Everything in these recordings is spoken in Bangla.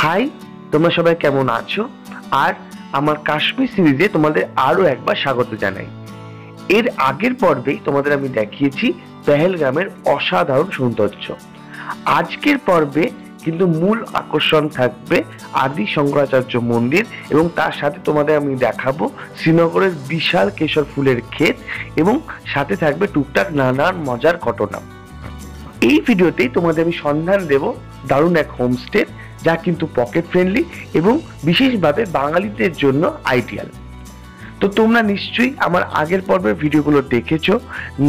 হাই, তোমরা সবাই কেমন আছো? আর আমার কাশ্মীর সিরিজে তোমাদের আরো একবার স্বাগত জানাই। এর আগের পর্বেই তোমাদের আমি দেখিয়েছি পেহেলগামের অসাধারণ সৌন্দর্য। আজকের পর্বে কিন্তু মূল আকর্ষণ থাকবে আদি শঙ্করাচার্য মন্দির এবং তার সাথে তোমাদের আমি দেখাবো শ্রীনগরের বিশাল কেশর ফুলের ক্ষেত এবং সাথে থাকবে টুকটাক নানান মজার ঘটনা। এই ভিডিওতেই তোমাদের আমি সন্ধান দেব দারুণ এক হোমস্টে, যা কিন্তু পকেট ফ্রেন্ডলি এবং বিশেষভাবে বাঙালিদের জন্য আইডিয়াল। তো তোমরা নিশ্চয়ই আমার আগের পর্বের ভিডিওগুলো দেখেছো,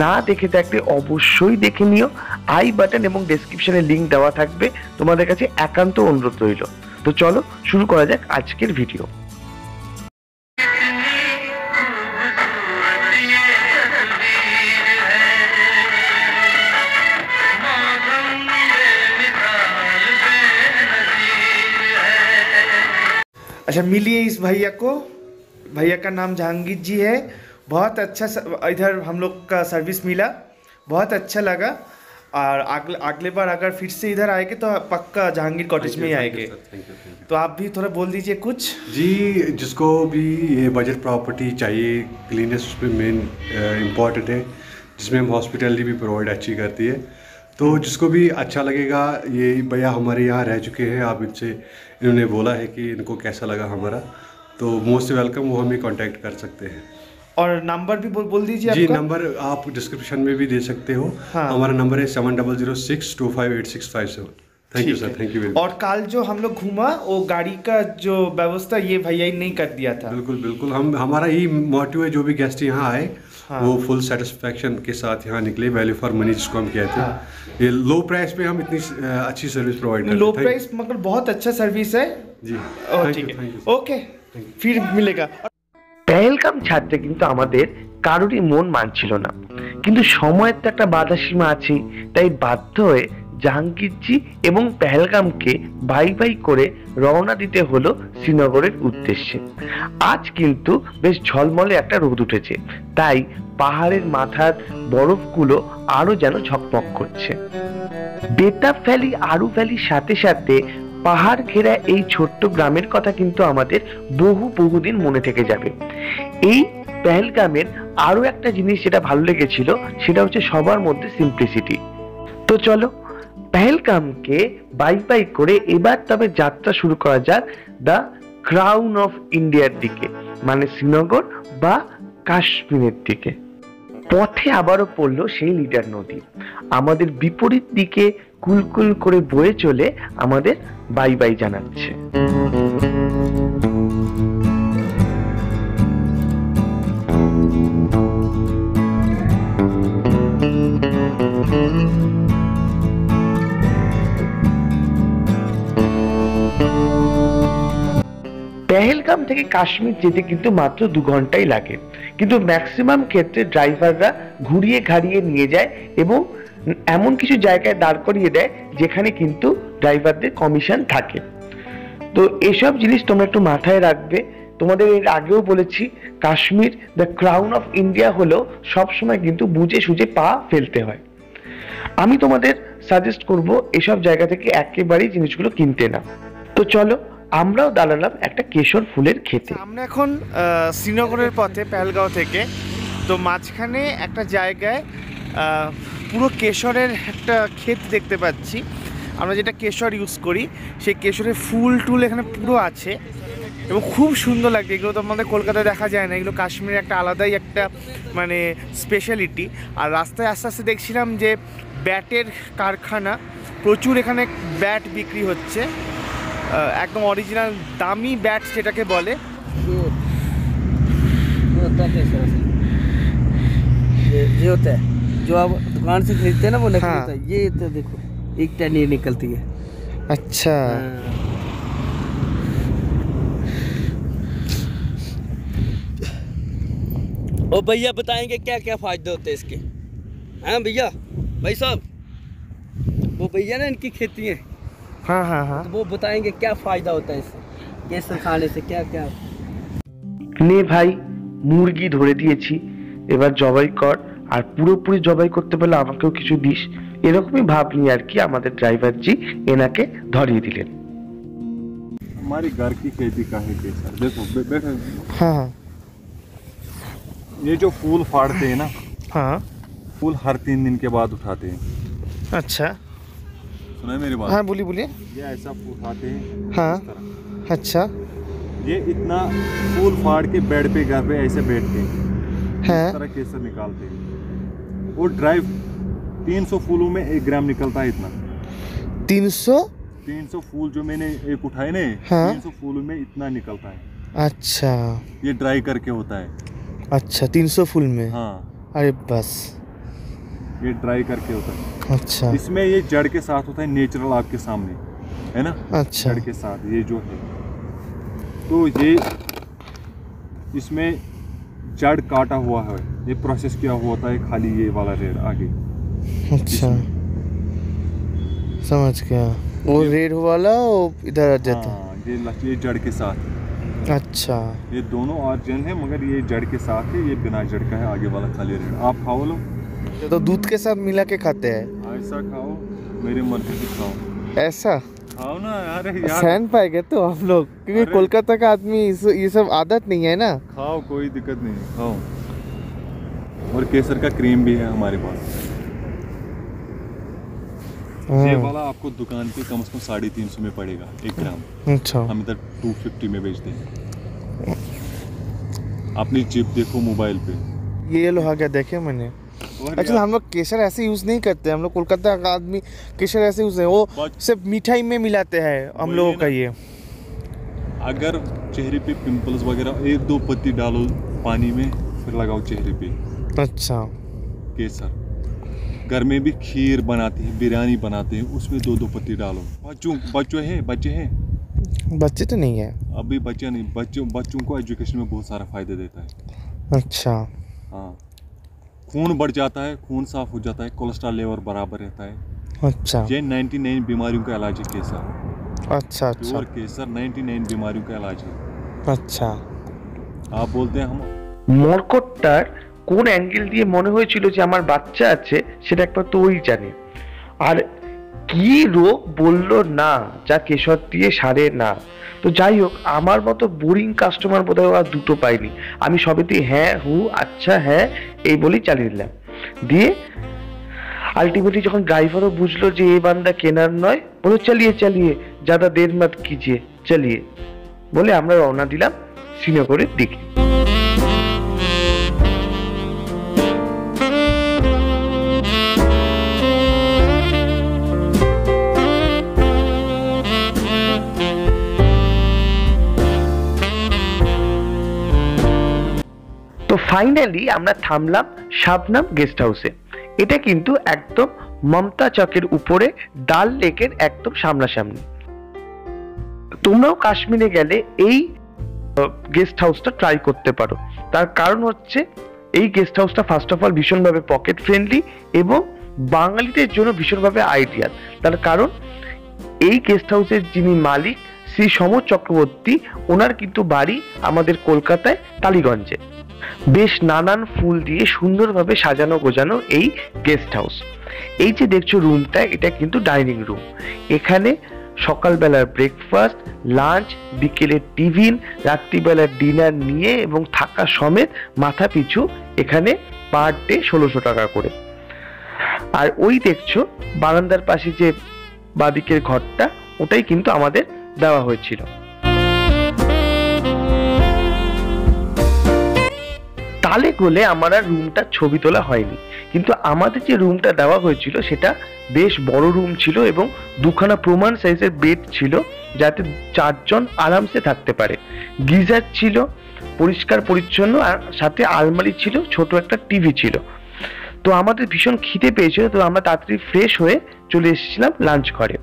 না দেখে থাকলে অবশ্যই দেখে নিও। আই বাটন এবং ডেসক্রিপশনে লিংক দেওয়া থাকবে, তোমাদের কাছে একান্ত অনুরোধ রইল। তো চলো শুরু করা যাক আজকের ভিডিও। अच्छा, मिलिए इस भैया को। भैया का नाम जहांगीर जी है। बहुत अच्छा इधर हम लोग का सर्विस मिला, बहुत अच्छा लगा। और अगले बार अगर फिर से इधर आएंगे तो पक्का जहांगीर कॉटेज में ही आएंगे। तो आप भी थोड़ा बोल दीजिए कुछ। जी, जिसको भी ये बजट प्रॉपर्टी चाहिए, क्लीनेस उसमें मेन इम्पॉर्टेंट है, जिसमें हम हॉस्पिटलिटी भी प्रोवाइड अच्छी करती है। तो जिसको भी अच्छा लगेगा, ये भैया हमारे यहाँ रह चुके हैं, आप इनसे इन्होंने बोला है कि इनको कैसा लगा हमारा, तो मोस्ट वेलकम, वो हमें कांटेक्ट कर सकते हैं। और नंबर भी बोल दीजिए जी, आपका। नंबर आप डिस्क्रिप्शन में भी दे सकते हो। हाँ। हमारा नंबर है 7006258657। Thank you sir, thank you very much. और कल जो हम लोग घूमा वो गाड़ी का जो व्यवस्था ये भैया ही नहीं कर दिया था। बिल्कुल बिल्कुल, हमारा यही मोटिव है, जो भी गेस्ट यहाँ आए वो फुल सेटिस्फेक्शन के साथ यहाँ निकले, वैल्यू फॉर मनी जिसको हम कहते हैं। ये लो प्राइस पे हम इतनी अच्छी सर्विस प्रोवाइड करते हैं। लो प्राइस मगर बहुत अच्छा सर्विस है जी। ठीक है, ओके, फिर मिलेगा। পেহেলগাম ছাড়তে কিন্তু আমাদের কারোরই মন মানছিল না, কিন্তু সময়ের তো একটা বাধা সীমা আছে। তাই বাধ্য হয়ে জাহাঙ্গীরজি এবং পেহেলগামকে বাই বাই করে রওনা দিতে হলো শ্রীনগরের উদ্দেশ্যে। আজ কিন্তু বেশ ঝলমলে একটা রোদ উঠেছে, তাই পাহাড়ের মাথার বরফগুলো আরো যেন ঝকমক করছে। বেতাব ভ্যালি, আরু ভ্যালির সাথে সাথে পাহাড় ঘেরা এই ছোট্ট গ্রামের কথা কিন্তু আমাদের বহুদিন মনে থেকে যাবে। এই পেহেলগামের আরো একটা জিনিস যেটা ভালো লেগেছিল, সেটা হচ্ছে সবার মধ্যে সিম্পলিসিটি। তো চলো পেহেলগামকে বাই বাই করে এবার তবে যাত্রা শুরু করা যাক দ্য ক্রাউন অফ ইন্ডিয়ার দিকে, মানে শ্রীনগর বা কাশ্মীরের দিকে। পথে আবারও পড়লো সেই লিডার নদী, আমাদের বিপরীত দিকে কুলকুল করে বয়ে চলে আমাদের বাই বাই জানাচ্ছে। পেহেলগাম থেকে কাশ্মীর যেতে কিন্তু মাত্র 2 ঘন্টাই লাগে, কিন্তু ম্যাক্সিমাম ক্ষেত্রে ড্রাইভাররা ঘুরিয়ে ঘাড়িয়ে নিয়ে যায় এবং এমন কিছু জায়গায় দাঁড় করিয়ে দেয় যেখানে কিন্তু ড্রাইভারদের কমিশন থাকে। তো এসব জিনিস তোমরা একটু মাথায় রাখবে। তোমাদের এর আগেও বলেছি, Kashmir the crown of India হলেও সবসময় কিন্তু বুঝে সুঝে পা ফেলতে হয়। আমি তোমাদের সাজেস্ট করব এসব জায়গা থেকে একেবারেই জিনিসগুলো কিনতে না। তো চলো আমরাও দাঁড়ালাম একটা কেশর ফুলের ক্ষেতে। আমরা এখন শ্রীনগরের পথে পেহেলগাঁও থেকে, তো মাঝখানে একটা জায়গায় পুরো কেশরের একটা ক্ষেত দেখতে পাচ্ছি। আমরা যেটা কেশর ইউজ করি সেই কেশরের ফুল টুল এখানে পুরো আছে এবং খুব সুন্দর লাগছে। এগুলো তো আমাদের কলকাতায় দেখা যায় না, এগুলো কাশ্মীরের একটা আলাদাই একটা মানে স্পেশালিটি। আর রাস্তায় আস্তে আস্তে দেখছিলাম যে ব্যাটের কারখানা, প্রচুর এখানে ব্যাট বিক্রি হচ্ছে, একদম অরিজিনাল দামি ব্যাট যেটাকে বলে। ये होता है जो आप दुकान से खरीदते हैं ना, वो नकली होता है। ये तो देखो एक टन ये निकलती है। अच्छा, ओ भैया बताएंगे क्या क्या फायदे होते हैं इसके? हैं भैया, भाई साहब, वो भैया ना इनकी खेती है। हाँ हाँ हाँ, तो वो बताएंगे क्या फायदा होता है इससे, कैसे खाने से क्या क्या। নে ভাই, মুরগি ধরে দিয়েছি, এবার জবাই কর, আর পুরোপুরি জবাই করতে পারলে আমাকেও কিছু দিস। এরকমই ভাব নিয়ে আর কি আমাদের ড্রাইভার জি এনাকে ধরিয়ে দিলেন। हमारी घर की खेती का है केसर। देखो बैठो। हाँ ये जो फूल फाड़ते हैं ना, हाँ फूल हर 3 दिन के बाद उठाते हैं। अच्छा सुना है मेरी बात? हाँ बोलिए बोलिए। ये ऐसा उठाते हैं हाँ इस तरह। अच्छा ये इतना फूल फाड़ के बेड पे घर पे ऐसे बैठते हैं, है इस तरह केसर निकालते हैं। वो ड्राइव 300 फूलों में 1 ग्राम निकलता है इतना। 300 फूल जो मैंने एक उठाए ना, हाँ। 300 फूलों में इतना निकलता है। अच्छा ये ड्राई करके होता है। अच्छा 300 फूल में। हाँ, अरे बस ये ड्राई करके होता है। अच्छा इसमें ये जड़ के साथ होता है, नेचुरल आपके सामने है ना। अच्छा जड़ के साथ ये जो है, तो ये इसमें जड़ काटा हुआ है, ये प्रोसेस किया हुआ होता है खाली ये वाला रेड आगे। अच्छा समझ गया। वो रेड वाला वो इधर आ जाता है। हाँ, ये जड़ के साथ। अच्छा ये दोनों ऑर्जिन है, मगर ये जड़ के साथ है, ये बिना जड़ का है आगे वाला खाली रेड। आप खाओ लो, तो दूध के साथ मिला के खाते हैं ऐसा खाओ, मेरी मर्जी से खाओ। ऐसा खाओ ना। अरे यार सहन पाएंगे तो हम लोग, क्योंकि अरे। कोलकाता का आदमी ये सब आदत नहीं है ना। खाओ, कोई दिक्कत नहीं, खाओ। और केसर का क्रीम भी है हमारे पास। ये वाला आपको दुकान पे कम से कम 350 में पड़ेगा 1 ग्राम। अच्छा हम इधर 250 में बेचते हैं। अपनी चिप देखो मोबाइल पे। ये लो आ गया, देखे मैंने। और अच्छा हम लोग केसर ऐसे यूज नहीं करते, हम लोग कोलकाता का आदमी केसर ऐसे यूज है, वो सिर्फ मिठाई में मिलाते हैं हम वही लोगों ना। का ये। अगर चेहरे पे पिंपल्स वगैरह 1-2 पत्ती डालो पानी में, फिर लगाओ चेहरे पे अच्छा केसर। घर में भी खीर बनाते हैं, बिरयानी बनाते हैं, उसमें 2-2 पत्ती डालो। बच्चे हैं बच्चे तो नहीं है। अभी बच्चे नहीं, बच्चों को एजुकेशन में बहुत सारा फायदा देता है। अच्छा हाँ, खून बढ़ जाता है, खून साफ हो जाता है, कोलेस्ट्रॉल लेवल बराबर रहता है। अच्छा ये 99 बीमारियों का इलाज है केसर। अच्छा अच्छा प्योर केसर 99 बीमारियों का इलाज है। अच्छा आप बोलते हैं हम মরকটটার কোন অ্যাঙ্গেল দিয়ে মনে হয়েছিল যে আমার বাচ্চা আছে সেটা একমাত্র ওই জানে। আর কি রোগ বললো না যা কেশর দিয়ে সারে না। তো যাই হোক, আমার মতো বোরিং কাস্টমার বোধহয় আর দুটো পাইনি। আমি সবেতেই হ্যাঁ হু আচ্ছা হ্যাঁ এই বলেই চালিয়ে দিলাম। দিয়ে আলটিমেটলি যখন ড্রাইভারও বুঝলো যে এই বান্দা কেনার নয়, বলে চালিয়ে চালিয়ে ज़्यादा देर मत कीजिए चलिए বলে আমরা রওনা দিলাম শ্রীনগরের দিকে। তো ফাইনালি আমরা থামলাম শাবনাম গেস্ট হাউসে। এটা কিন্তু একদম মমতা চকের উপরে ডাল লেকের একদম সামনাসামনি। তোমরাও কাশ্মীরে গেলে এই গেস্ট হাউসটা ট্রাই করতে পারো। তার কারণ হচ্ছে এই গেস্ট হাউসটা ফার্স্ট অফ অল ভীষণভাবে পকেট ফ্রেন্ডলি এবং বাঙালিদের জন্য ভীষণভাবে আইডিয়াল। তার কারণ এই গেস্ট হাউসের যিনি মালিক শ্রী সমর চক্রবর্তী, ওনার কিন্তু বাড়ি আমাদের কলকাতায় টালিগঞ্জে। বেশ নানান ফুল দিয়ে সুন্দরভাবে সাজানো গোজানো এই গেস্ট হাউস। এই যে দেখছো রুমটা, এটা কিন্তু ডাইনিং রুম। এখানে সকালবেলার ব্রেকফাস্ট, লাঞ্চ, বিকেলের টিফিন, রাত্রিবেলার ডিনার নিয়ে এবং থাকা সমেত মাথা পিছু এখানে পার ডে 1600 টাকা করে। আর ওই দেখছো বারান্দার পাশে যে বাদিকের ঘরটা, ওটাই কিন্তু আমাদের দেওয়া হয়েছিল। তালে গোলে আমার আর রুমটার ছবি তোলা হয়নি, কিন্তু আমাদের যে রুমটা দেওয়া হয়েছিল সেটা বেশ বড় রুম ছিল এবং দুখানা প্রমাণ সাইজের বেড ছিল, যাতে 4 জন আরামসে থাকতে পারে। গিজার ছিল, পরিষ্কার পরিচ্ছন্ন, আর সাথে আলমারি ছিল, ছোট একটা টিভি ছিল। তো আমাদের ভীষণ খিদে পেয়েছিল, তো আমরা তাড়াতাড়ি ফ্রেশ হয়ে চলে এসেছিলাম লাঞ্চ ঘরে।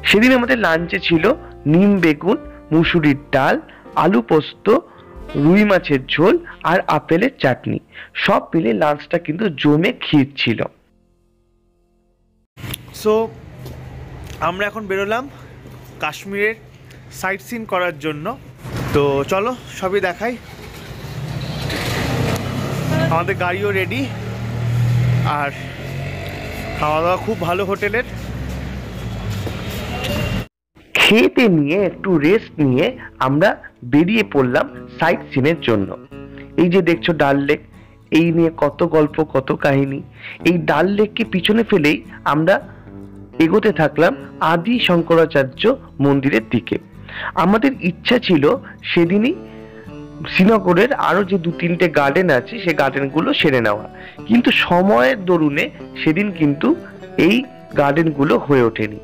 সেদিন আমাদের লাঞ্চে ছিল নিম বেগুন, মুসুরির ডাল, আলু পোস্ত, রুই মাছের ঝোল আর আপেলের চাটনি। সব মিলে লাঞ্চটা কিন্তু জমে ক্ষীর ছিল। সো আমরা এখন বেরোলাম কাশ্মীরের সাইট সিন করার জন্য। তো চলো সবই দেখাই। আমাদের গাড়িও রেডি, আর খাওয়া দাওয়া খুব ভালো হোটেলের। খেতে নিয়ে একটু রেস্ট নিয়ে আমরা বেরিয়ে পড়লাম সাইট সিনের জন্য। এই যে দেখছো ডাল লেক, এই নিয়ে কত গল্প কত কাহিনী। এই ডাল লেককে পিছনে ফেলেই আমরা এগোতে থাকলাম আদি শঙ্করাচার্য মন্দিরের দিকে। আমাদের ইচ্ছা ছিল সেদিনই শ্রীনগরের আরো যে 2-3টে গার্ডেন আছে সেই গার্ডেনগুলো সেরে নেওয়া, কিন্তু সময়ের দরুনে সেদিন কিন্তু এই গার্ডেনগুলো হয়ে ওঠেনি,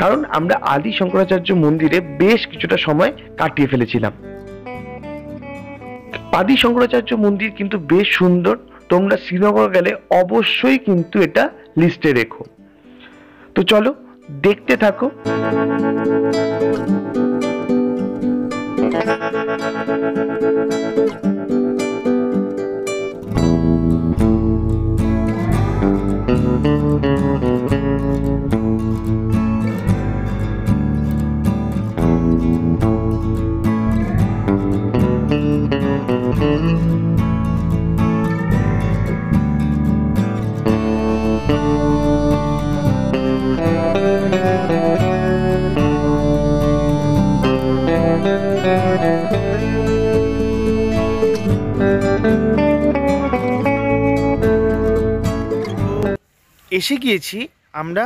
কারণ আমরা আদি শঙ্করাচার্য মন্দিরে বেশ কিছুটা সময় কাটিয়ে ফেলেছিলাম। আদি শঙ্করাচার্য মন্দির কিন্তু বেশ সুন্দর, তোমরা শ্রীনগর গেলে অবশ্যই কিন্তু এটা লিস্টে রেখো। তো চলো দেখতে থাকো। এসে গিয়েছি আমরা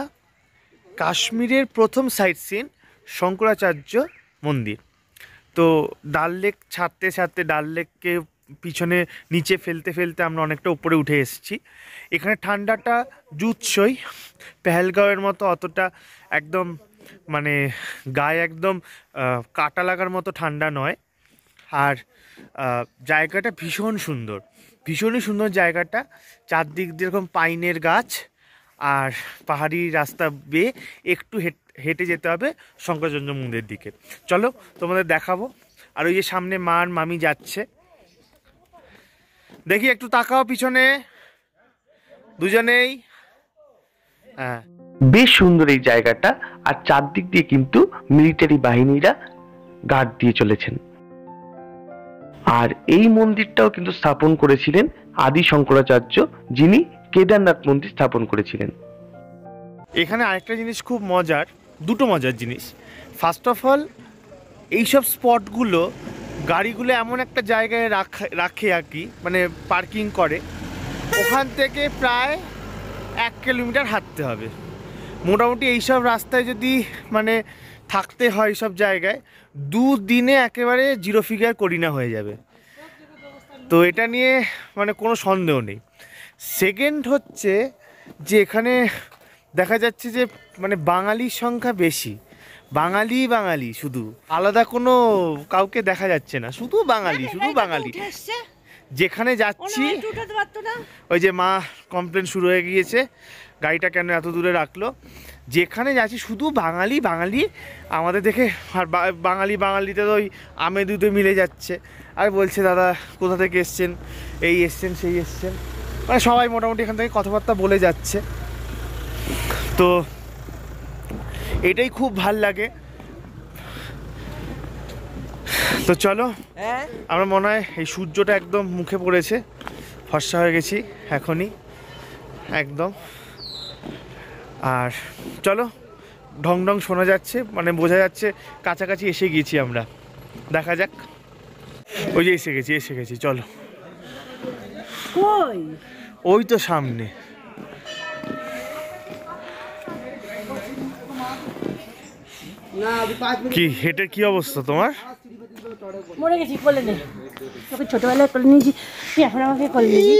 কাশ্মীরের প্রথম সাইট সিন শঙ্করাচার্য মন্দির। তো ডাল লেক ছাড়তে ছাড়তে, ডাল লেককে পিছনে নিচে ফেলতে ফেলতে আমরা অনেকটা উপরে উঠে এসেছি। এখানে ঠান্ডাটা জুৎসই, পেহেলগাঁওয়ের মতো অতটা একদম মানে গায়ে একদম কাটা লাগার মতো ঠান্ডা নয়। আর জায়গাটা ভীষণ সুন্দর, ভীষণই সুন্দর জায়গাটা। চারদিক দিয়ে এরকম পাইনের গাছ আর পাহাড়ি রাস্তা বেয়ে একটু হেঁটে যেতে হবে শঙ্করাচার্য মন্দিরের দিকে। চলো তোমাদের দেখাবো। আর ওই যে সামনে মা আর মামি যাচ্ছে, দেখি একটু তাকাও পিছনে দুজনেই। হ্যাঁ, বেশ সুন্দর এই জায়গাটা, আর চারদিক দিয়ে কিন্তু মিলিটারি বাহিনীরা গার্ড দিয়ে চলেছেন। আর এই মন্দিরটাও কিন্তু স্থাপন করেছিলেন আদি শঙ্করাচার্য, যিনি কেদারনাথ মন্দির স্থাপন করেছিলেন। এখানে আরেকটা জিনিস খুব মজার, দুটো মজার জিনিস। ফার্স্ট অফ অল, এইসব স্পটগুলো গাড়িগুলো এমন একটা জায়গায় রাখে আর কি, মানে পার্কিং করে, ওখান থেকে প্রায় 1 কিলোমিটার হাঁটতে হবে। মোটামুটি এইসব রাস্তায় যদি মানে থাকতে হয় সব জায়গায়, 2 দিনে একেবারে জিরো ফিগার করিনা হয়ে যাবে। তো এটা নিয়ে মানে কোনো সন্দেহ নেই। সেকেন্ড হচ্ছে যে এখানে দেখা যাচ্ছে যে মানে বাঙালির সংখ্যা বেশি, বাঙালি শুধু, আলাদা কোনো কাউকে দেখা যাচ্ছে না, শুধু বাঙালি, শুধু বাঙালি। যেখানে যাচ্ছি ওই যে মা কমপ্লেন শুরু হয়ে গিয়েছে, গাড়িটা কেন এত দূরে রাখলো। যেখানে যাচ্ছি শুধু বাঙালি। আমাদের দেখে আর বাঙালিতে তো ওই আমে দুধে মিলে যাচ্ছে, আর বলছে দাদা কোথা থেকে এসছেন, এই এসছেন সেই এসছেন, মানে সবাই মোটামুটি এখান থেকে কথাবার্তা বলে যাচ্ছে। তো এটাই খুব ভাল লাগে। তো চলো, আমরা মনে হয় এই সূর্যটা একদম মুখে পড়েছে, ফর্সা হয়ে গেছি এখনই একদম। আর চলো, ঢং ঢং শোনা যাচ্ছে, মানে বোঝা যাচ্ছে কাছাকাছি এসে গিয়েছি আমরা। দেখা যাক, ওই যে এসে গেছি। চলো, ওই তো সামনে। কি হেঁটের কি অবস্থা তোমার? মরে গেছি, কোলে নেই। তোকে ছোটবেলায় কোলে নিয়েছি, তুই এখন আমাকে কোলে নিয়েছি।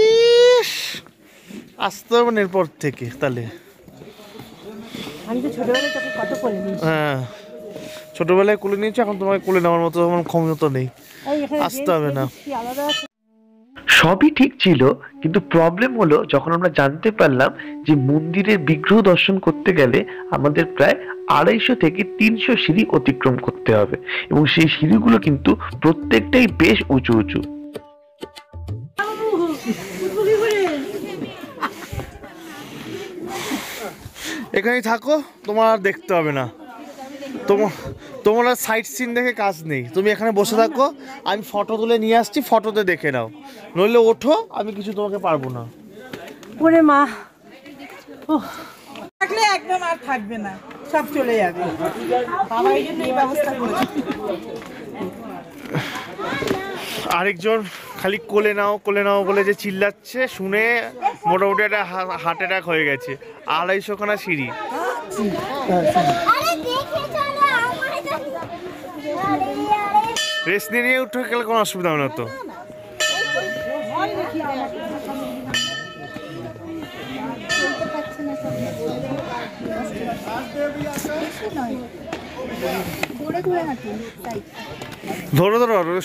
আসতে হবে না এরপর থেকে তাহলে। আমি তো ছোটবেলায় তোকে কত কোলে নিয়েছি। হ্যাঁ, ছোটবেলায় কোলে নিয়েছি, এখন তোমাকে কোলে নেওয়ার মতো আমার ক্ষমতা নেই, আসতে হবে না। সবই ঠিক ছিল, কিন্তু প্রবলেম হলো যখন আমরা জানতে পারলাম যে মন্দিরের বিগ্রহ দর্শন করতে গেলে আমাদের প্রায় 250 থেকে 300 সিঁড়ি অতিক্রম করতে হবে, এবং সেই সিঁড়িগুলো কিন্তু প্রত্যেকটাই বেশ উঁচু উঁচু। এখানেই থাকো, তোমার আর দেখতে হবে না, তোমার আর সাইট সিন দেখে কাজ নেই। তুমি এখানে বসে থাকো, আমি ফটো তুলে নিয়ে আসছি, ফটোতে দেখে নাও, নইলে ওঠো, আমি কিছু তোমাকে পারবো না। ওরে মা, থাকলে একদম আর থাকবে না। সব চলে যাবে। বাবা এই জন্য এই ব্যবস্থা করেছে। আরেকজন খালি কোলে নাও বলে যে চিল্লাচ্ছে, শুনে মোটামুটি একটা হার্ট অ্যাটাক হয়ে গেছে। 250 খানা সিঁড়ি। রেস্ট নিয়ে উঠে গেলে কোনো অসুবিধা হবে না তো। ধরো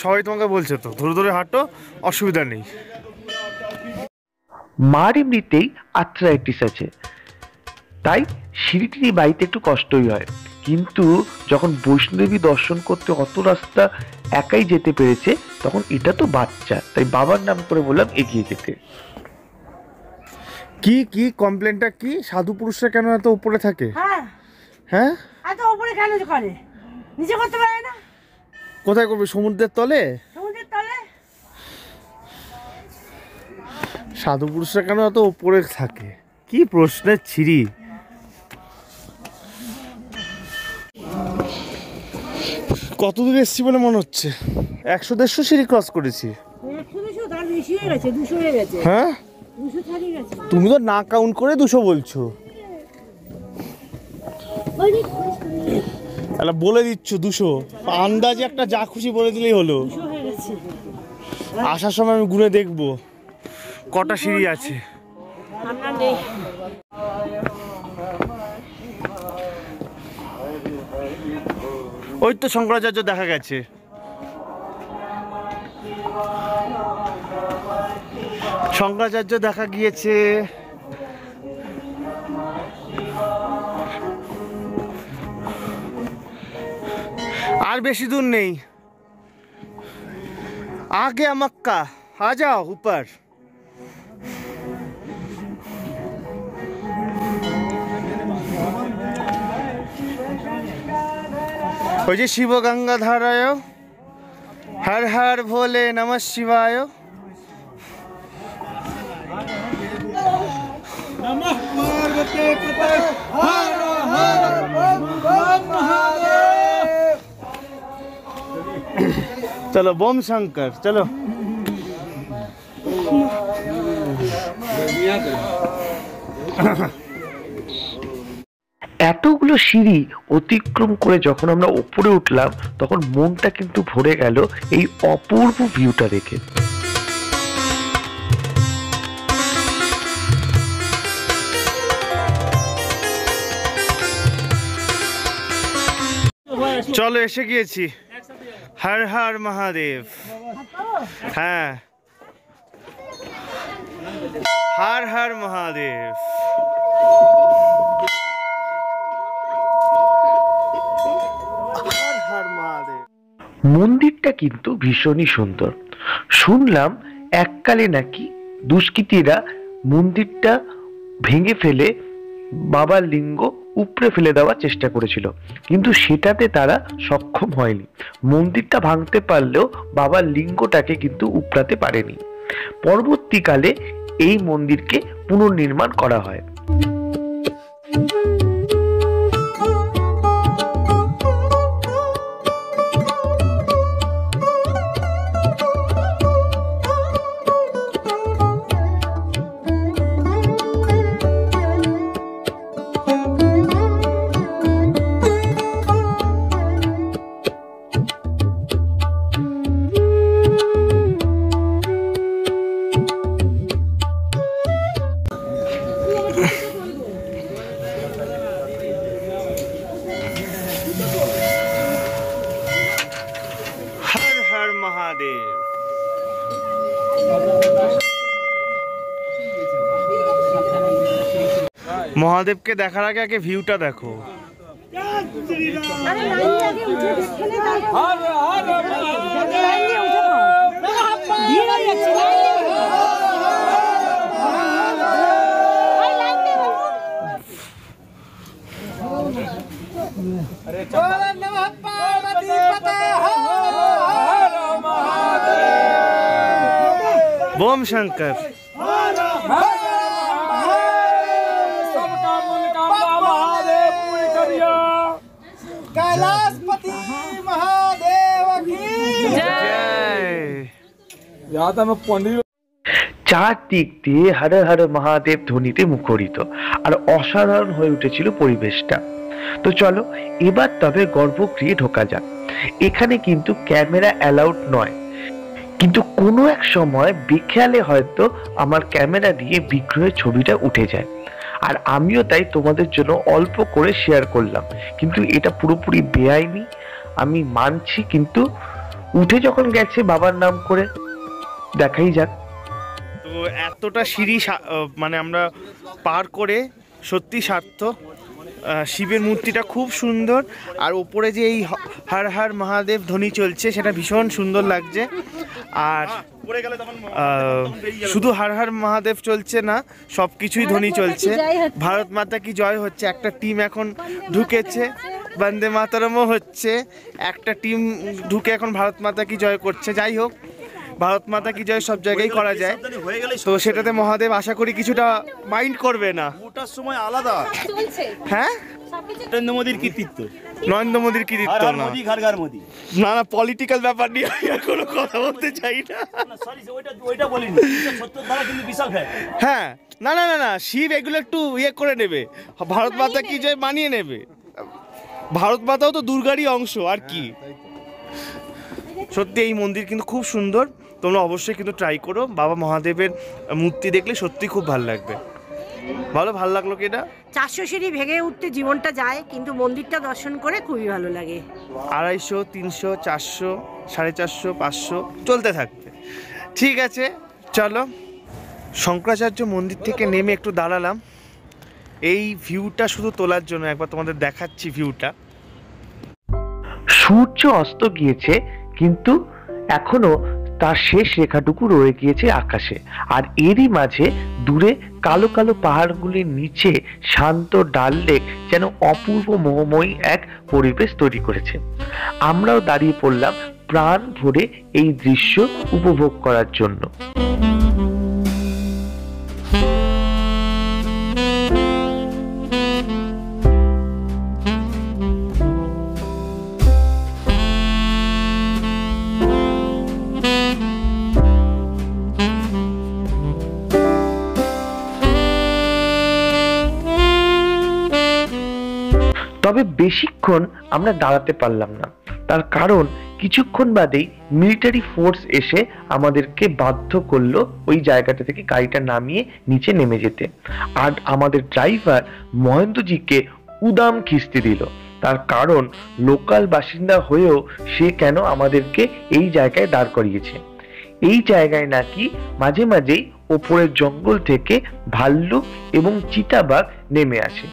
সবাই তোমাকে বলছে তো, ধরে হাঁটো, অসুবিধা নেই। মার এমনিতেই আর্থ্রাইটিস আছে, তাই সিঁড়িটি বাড়িতে একটু কষ্টই হয়, কিন্তু যখন বৈষ্ণদেবী দর্শন করতে অত রাস্তা একাই যেতে পেরেছে, তখন এটা তো বাচ্চা, তাই বাবার নাম করে বললাম এগিয়ে যেতে। কি কমপ্লেনটা কি? সাধু পুরুষরা কেন এত উপরে থাকে? হ্যাঁ এত উপরে কেন করে? নিচে করতে পারে না? কোথায় করবে? সমুদ্রের তলে? সমুদ্রের তলে। সাধু পুরুষরা কেন এত উপরে থাকে? কি প্রশ্নের ছিরি। কত দূর এসছি বলে মনে হচ্ছে? 100-150 সিঁড়ি ক্রস করেছি। 100 তার বেশি হয়ে গেছে, 200 হয়ে গেছে। হ্যাঁ 200 ছাড়িয়ে গেছে। তুমি তো না কাউন্ট করে 200 বলছো। তাহলে বলে দিচ্ছ 200, আন্দাজে একটা যা খুশি বলে দিলেই হলো। 200 হয়ে গেছে। আসার সময় আমি গুনে দেখবো কটা সিঁড়ি আছে। আমরা নেই। ওই তো শঙ্করাচার্য দেখা গেছে। শঙ্করাচার্য দেখা গিয়েছে। আর বেশি দূর নেই। आगे मक्का, आ जाओ ऊपर। ওই যে শিব গঙ্গাধারায় হর হর ভোলে নমঃ শিবায়। चलो बोम शंकर चलो। এতগুলো সিঁড়ি অতিক্রম করে যখন আমরা উপরে উঠলাম, তখন মনটা কিন্তু ভরে গেল এই অপূর্ব ভিউটা দেখে। চলো এসে গিয়েছি। হর হর মহাদেব। হ্যাঁ হর হর মহাদেব। হর হর মহাদেব। মন্দিরটা কিন্তু ভীষণই সুন্দর। শুনলাম এককালে নাকি দুষ্কৃতীরা মন্দিরটা ভেঙে ফেলে বাবার লিঙ্গ উপড়ে ফেলে দেওয়ার চেষ্টা করেছিল, কিন্তু সেটাতে তারা সক্ষম হয়নি। মন্দিরটা ভাঙতে পারলেও বাবার লিঙ্গটাকে কিন্তু উপড়াতে পারেনি। পরবর্তীকালে এই মন্দিরকে পুনর্নির্মাণ করা হয়। মহাদেবকে দেখার আগে আগে ভিউটা দেখো। बोम शंकर। सबका मनोकामना महादेव पूरी करिए। कैलाशपति महादेव की চারদিক দিয়ে হর হর মহাদেব ধ্বনিতে মুখরিত আর অসাধারণ হয়ে উঠেছিল পরিবেশটা। তো চলো এবার তবে গর্ভগৃহে ঢোকা যাক। এখানে কিন্তু ক্যামেরা অ্যালাউড নয়, কিন্তু কোনো এক সময় বিখেয়ালে হয়তো আমার ক্যামেরা দিয়ে বিগ্রহের ছবিটা উঠে যায়, আর আমিও তাই তোমাদের জন্য অল্প করে শেয়ার করলাম। কিন্তু এটা পুরোপুরি বেআইনি, আমি মানছি, কিন্তু উঠে যখন গেছে বাবার নাম করে দেখাই যাক। তো এতটা সিঁড়ি মানে আমরা পার করে সত্যি সার্থক। শিবের মূর্তিটা খুব সুন্দর, আর ওপরে যে এই হর হর মহাদেব ধ্বনি চলছে সেটা ভীষণ সুন্দর লাগছে। আর শুধু হর হর মহাদেব চলছে না, সব কিছুই ধ্বনি চলছে। ভারত মাতা কি জয় হচ্ছে, একটা টিম এখন ঢুকেছে, বন্দে মাতরমও হচ্ছে, একটা টিম ঢুকে এখন ভারত মাতা কি জয় করছে। যাই হোক, ভারত মাতা কি জয় সব জায়গায় করা যায়, তো সেটাতে মহাদেব আশা করি কিছুটা মাইন্ড করবে না। ওটার সময় আলাদা। হ্যাঁ, নরেন্দ্র মোদীর কৃতিত্ব, নরেন্দ্র মোদীর কৃতিত্ব না, মোদী ঘর মোদী। না না, পলিটিক্যাল ব্যাপার নিয়ে আমি আর কোনো কথা বলতে চাই না। সরি, ওইটা বলিনি। 70 ধারা কিন্তু বিশাল ফ্যান। হ্যাঁ, না না না না, শিব এগুলো একটু ইয়ে করে নেবে, ভারত মাতা কি জয় মানিয়ে নেবে। ভারত মাতাও তো দুর্গারই অংশ, আর কি। সত্যি এই মন্দির কিন্তু খুব সুন্দর, তোমরা অবশ্যই কিন্তু ট্রাই করো। বাবা মহাদেবের মূর্তি দেখলে সত্যি খুব ভালো লাগবে। ভালো লাগলো কি এটা? 400 সিঁড়ি ভেঙে উঠতে জীবনটা যায়, কিন্তু মন্দিরটা দর্শন করে খুবই ভালো লাগে। 250, 300, 400, 450, 500 চলতে থাকবে। ঠিক আছে, চলো। শঙ্করাচার্য মন্দির থেকে নেমে একটু দাঁড়ালাম এই ভিউটা শুধু তোলার জন্য। একবার তোমাদের দেখাচ্ছি ভিউটা। সূর্য অস্ত গিয়েছে, কিন্তু এখনো তার শেষ রেখাটুকু রয়ে গিয়েছে আকাশে, আর এরই মাঝে দূরে কালো কালো পাহাড়গুলির নিচে শান্ত ডাল লেক যেন অপূর্ব মোহময়ী এক পরিবেশ তৈরি করেছে। আমরাও দাঁড়িয়ে পড়লাম প্রাণ ভরে এই দৃশ্য উপভোগ করার জন্য। তবে বেশিক্ষণ আমরা দাঁড়াতে পারলাম না, তার কারণ কিছুক্ষণ বাদেই মিলিটারি ফোর্স এসে আমাদেরকে বাধ্য করলো ওই জায়গাটা থেকে গাড়িটা নামিয়ে নিচে নেমে যেতে। আর আমাদের ড্রাইভার মহেন্দ্রজিকে উদাম খিস্তি দিল, তার কারণ লোকাল বাসিন্দা হয়েও সে কেন আমাদেরকে এই জায়গায় দাঁড় করিয়েছে। এই জায়গায় নাকি মাঝে মাঝেই ওপরের জঙ্গল থেকে ভাল্লুক এবং চিতাবাঘ নেমে আসে।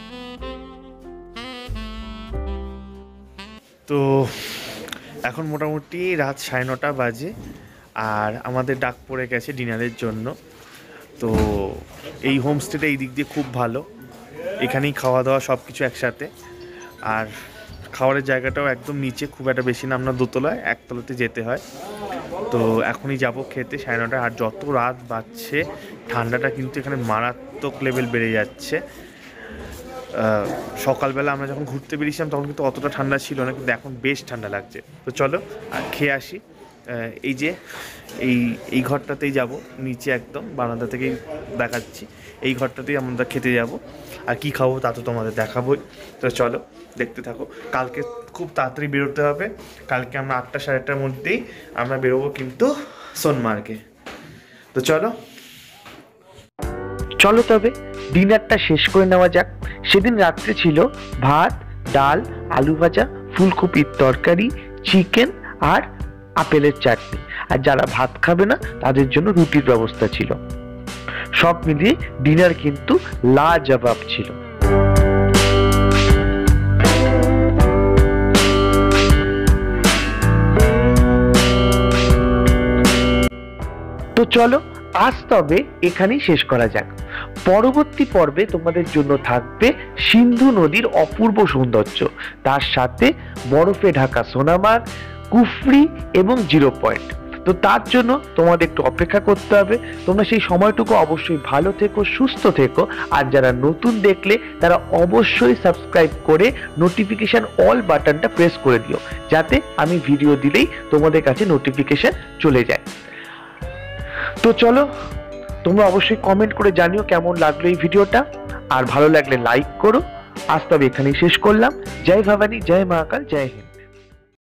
তো এখন মোটামুটি রাত 9:30 বাজে, আর আমাদের ডাক পড়ে গেছে ডিনারের জন্য। তো এই হোমস্টেটা এই দিক দিয়ে খুব ভালো, এখানেই খাওয়া দাওয়া সব কিছু একসাথে, আর খাওয়ারের জায়গাটাও একদম নিচে, খুব একটা বেশি না, আমরা দোতলায়, একতলাতে যেতে হয়। তো এখনই যাব খেতে 9:30। আর যত রাত বাড়ছে ঠান্ডাটা কিন্তু এখানে মারাত্মক লেভেল বেড়ে যাচ্ছে। সকালবেলা আমরা যখন ঘুরতে বেরিয়েছিলাম তখন কিন্তু অতটা ঠান্ডা ছিল না, কিন্তু এখন বেশ ঠান্ডা লাগছে। তো চলো আর খেয়ে আসি। এই যে এই ঘরটাতেই যাব, নিচে একদম বারান্দা থেকেই দেখাচ্ছি, এই ঘরটাতেই আমরা খেতে যাব। আর কি খাবো তা তো তোমাদের দেখাবোই। তো চলো দেখতে থাকো। কালকে খুব তাড়াতাড়ি বেরোতে হবে, কালকে আমরা 8টা 8:30টার মধ্যেই আমরা বেরোবো কিন্তু সোনমার্গে। তো চলো তবে ডিনারটা শেষ করে নেওয়া যাক। সেদিন রাত্রে ছিল ভাত, ডাল, আলু ভাজা, ফুলকপির তরকারি, চিকেন আর আপেলের চাটনি। আর যারা ভাত খাবে না তাদের জন্য রুটির ব্যবস্থা ছিল। সব মিলিয়ে ডিনার কিন্তু লাজবাব ছিল। তো চলো আজ তবে এখানেই শেষ করা যাক। পরবর্তী পর্বে তোমাদের জন্য থাকবে সিন্ধু নদীর অপূর্ব সৌন্দর্য, তার সাথে বরফে ঢাকা সোনামার্গ, কুফরি এবং 0 পয়েন্ট। তো তার জন্য তোমাদের একটু অপেক্ষা করতে হবে। তোমরা সেই সময়টুকু অবশ্যই ভালো থেকো, সুস্থ থেকো। আর যারা নতুন দেখলে তারা অবশ্যই সাবস্ক্রাইব করে নোটিফিকেশন অল বাটনটা প্রেস করে দিও, যাতে আমি ভিডিও দিলেই তোমাদের কাছে নোটিফিকেশন চলে যায়। তো চলো, তোমরা অবশ্যই কমেন্ট করে জানিও কেমন লাগলো এই ভিডিওটা, আর ভালো লাগলে লাইক করো। আজ তবে এখানেই শেষ করলাম। জয় ভবানী, জয় মহাকাল, জয় হিন্দ।